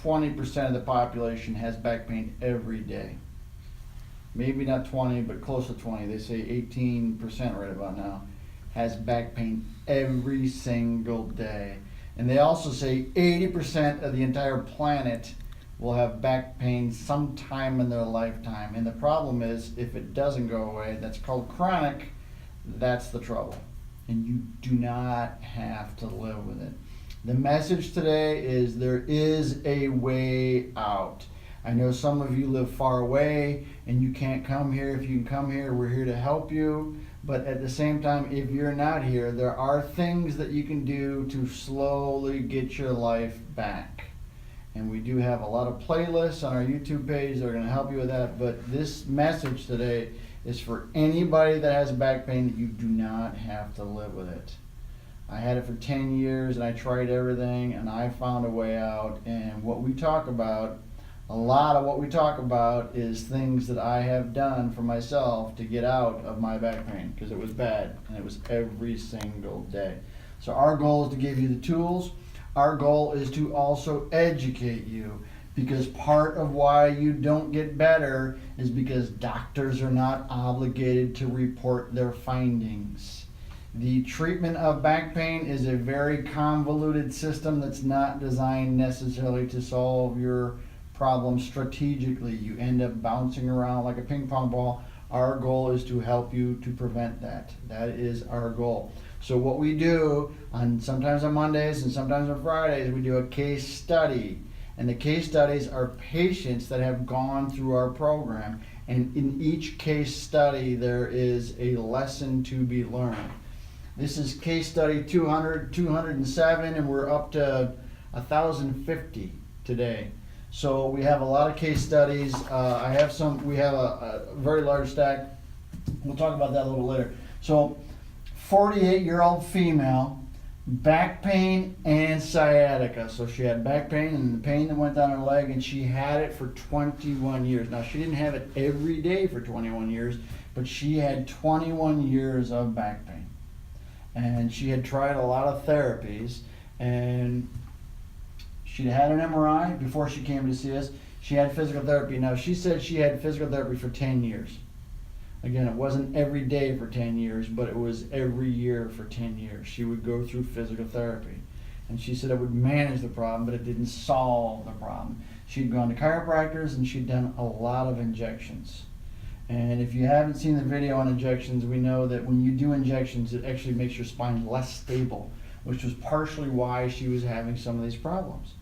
20% of the population has back pain every day. Maybe not 20, but close to 20. They say 18% right about now has back pain every single day. And they also say 80% of the entire planet will have back pain sometime in their lifetime. And the problem is, if it doesn't go away, that's called chronic, that's the trouble. And you do not have to live with it. The message today is there is a way out. I know some of you live far away and you can't come here. If you can come here, we're here to help you. But at the same time, if you're not here, there are things that you can do to slowly get your life back. And we do have a lot of playlists on our YouTube page that are going to help you with that. But this message today is for anybody that has back pain, that you do not have to live with it. I had it for 10 years and I tried everything and I found a way out. And what we talk about, a lot of what we talk about is things that I have done for myself to get out of my back pain, because it was bad and it was every single day. So our goal is to give you the tools. Our goal is to also educate you, because part of why you don't get better is because doctors are not obligated to report their findings. The treatment of back pain is a very convoluted system that's not designed necessarily to solve your problem strategically. You end up bouncing around like a ping pong ball. Our goal is to help you to prevent that. That is our goal. So what we do, sometimes on Mondays and sometimes on Fridays, we do a case study. And the case studies are patients that have gone through our program. And in each case study, there is a lesson to be learned. This is case study 207, and we're up to 1,050 today. So we have a lot of case studies. We have a very large stack. We'll talk about that a little later. So 48-year-old female, back pain and sciatica. So she had back pain and the pain that went down her leg, and she had it for 21 years. Now, she didn't have it every day for 21 years, but she had 21 years of back pain. And she had tried a lot of therapies, and she'd had an MRI before she came to see us. She had physical therapy. Now, she said she had physical therapy for 10 years. Again, it wasn't every day for 10 years, but it was every year for 10 years. She would go through physical therapy. And she said it would manage the problem, but it didn't solve the problem. She'd gone to chiropractors and she'd done a lot of injections. And if you haven't seen the video on injections, we know that when you do injections, it actually makes your spine less stable, which was partially why she was having some of these problems.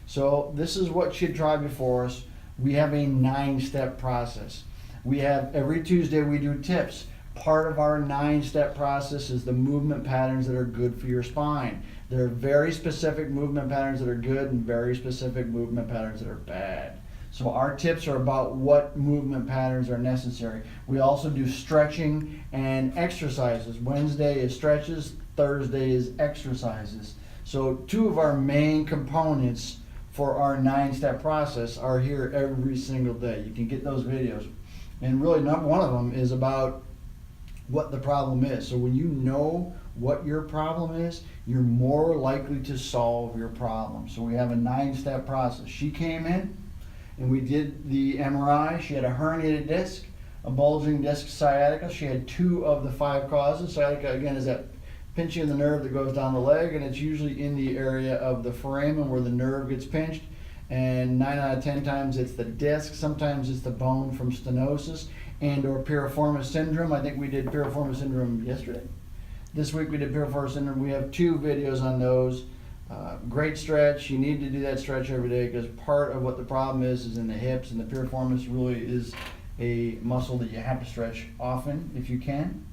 So this is what she had tried before us. We have a 9-step process. We have, every Tuesday we do tips. Part of our 9-step process is the movement patterns that are good for your spine. There are very specific movement patterns that are good and very specific movement patterns that are bad. So our tips are about what movement patterns are necessary. We also do stretching and exercises. Wednesday is stretches, Thursday is exercises. So 2 of our main components for our 9-step process are here every single day. You can get those videos. And really, number one of them is about what the problem is. So when you know what your problem is, you're more likely to solve your problem. So we have a 9-step process. She came in and we did the MRI. She had a herniated disc, a bulging disc, sciatica. She had 2 of the 5 causes. Sciatica, again, is that pinching of the nerve that goes down the leg, and it's usually in the area of the foramen where the nerve gets pinched. And 9 out of 10 times it's the disc. Sometimes it's the bone from stenosis and or Piriformis Syndrome. I think we did Piriformis Syndrome yesterday. This week we did Piriformis Syndrome. We have 2 videos on those. Great stretch. You need to do that stretch every day, because part of what the problem is in the hips, and the piriformis really is a muscle that you have to stretch often if you can.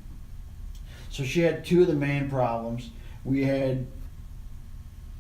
So she had 2 of the main problems. We had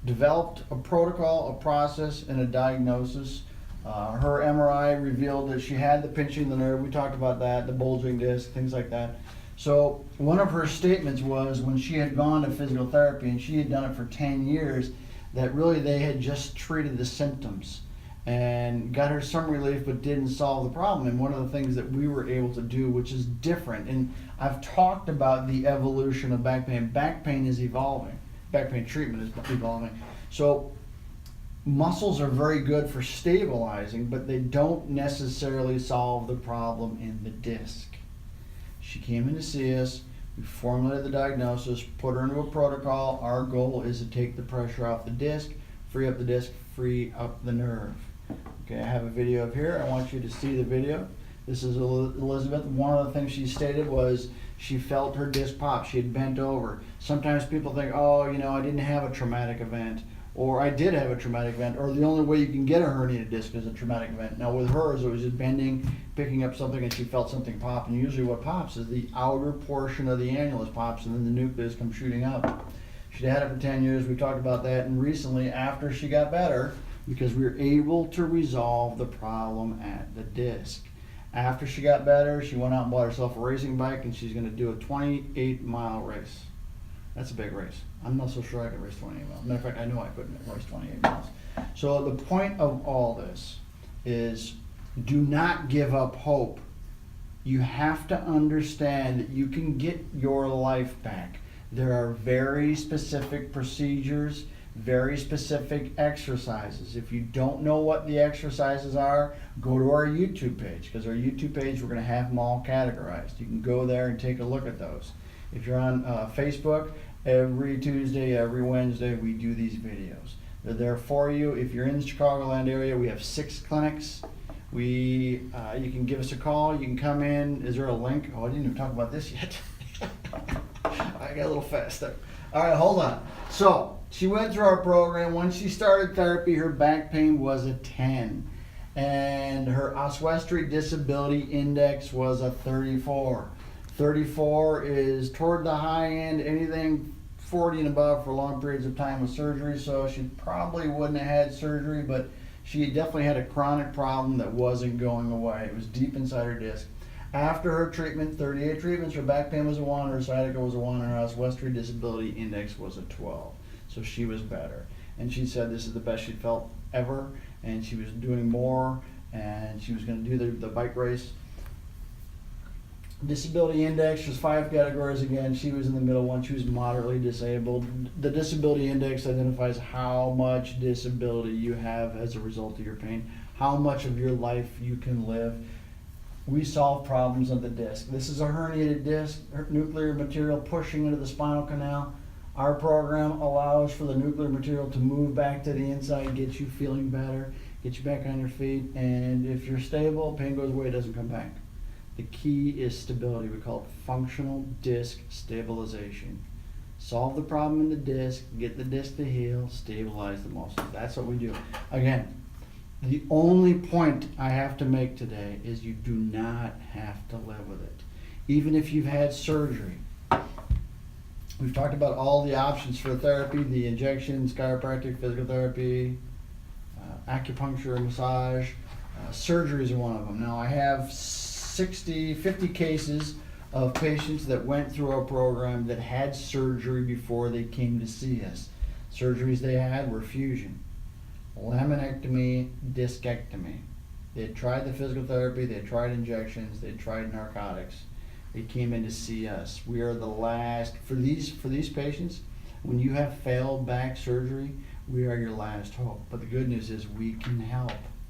developed a protocol, a process, and a diagnosis. Her MRI revealed that she had the pinching of the nerve. We talked about that, the bulging disc, things like that. So one of her statements was, when she had gone to physical therapy, and she had done it for 10 years, that really they had just treated the symptoms and got her some relief, but didn't solve the problem. And one of the things that we were able to do, which is different, and I've talked about the evolution of back pain. Back pain is evolving. Back pain treatment is evolving. So muscles are very good for stabilizing, but they don't necessarily solve the problem in the disc. She came in to see us. We formulated the diagnosis, put her into a protocol. Our goal is to take the pressure off the disc, free up the disc, free up the nerve. Okay, I have a video up here. I want you to see the video. This is Elizabeth. One of the things she stated was she felt her disc pop. She had bent over. Sometimes people think, oh, you know, I didn't have a traumatic event, or I did have a traumatic event, or the only way you can get a herniated disc is a traumatic event. Now with hers, it was just bending, picking up something, and she felt something pop. And usually what pops is the outer portion of the annulus pops, and then the nucleus comes shooting up. She'd had it for 10 years. We talked about that. And recently, after she got better, because we were able to resolve the problem at the disc. After she got better, she went out and bought herself a racing bike, and she's going to do a 28-mile race. That's a big race. I'm not so sure I could race 28 miles. Matter of fact, I know I couldn't race 28 miles. So the point of all this is, do not give up hope. You have to understand that you can get your life back. There are very specific procedures, very specific exercises. If you don't know what the exercises are, go to our YouTube page, because our YouTube page, we're going to have them all categorized. You can go there and take a look at those. If you're on Facebook, every Tuesday, every Wednesday, we do these videos. They're there for you. If you're in the Chicagoland area, we have 6 clinics. You can give us a call. You can come in. Is there a link? Oh, I didn't even talk about this yet. I got a little fast there. All right, hold on. So she went through our program. When she started therapy, her back pain was a 10. And her Oswestry Disability Index was a 34. 34 is toward the high end. Anything 40 and above for long periods of time with surgery. So she probably wouldn't have had surgery, but she definitely had a chronic problem that wasn't going away. It was deep inside her disc. After her treatment, 38 treatments, her back pain was a 1, her sciatica was a 1, and her Oswestry Disability Index was a 12. So she was better. And she said this is the best she'd felt ever, and she was doing more, and she was going to do the bike race. Disability index was 5 categories again. She was in the middle one. She was moderately disabled. The disability index identifies how much disability you have as a result of your pain, how much of your life you can live. We solve problems of the disc. This is a herniated disc, nuclear material pushing into the spinal canal. Our program allows for the nuclear material to move back to the inside, get you feeling better, get you back on your feet, and if you're stable, pain goes away, it doesn't come back. The key is stability. We call it functional disc stabilization. Solve the problem in the disc, get the disc to heal, stabilize the muscles. That's what we do. Again, the only point I have to make today is you do not have to live with it. Even if you've had surgery. We've talked about all the options for therapy, the injections, chiropractic, physical therapy, acupuncture, massage. Surgeries are one of them. Now I have 50 cases of patients that went through our program that had surgery before they came to see us. Surgeries they had were fusion, laminectomy, discectomy. They had tried the physical therapy, they had tried injections, they had tried narcotics. They came in to see us. We are the last, for these patients, when you have failed back surgery, we are your last hope. But the good news is we can help.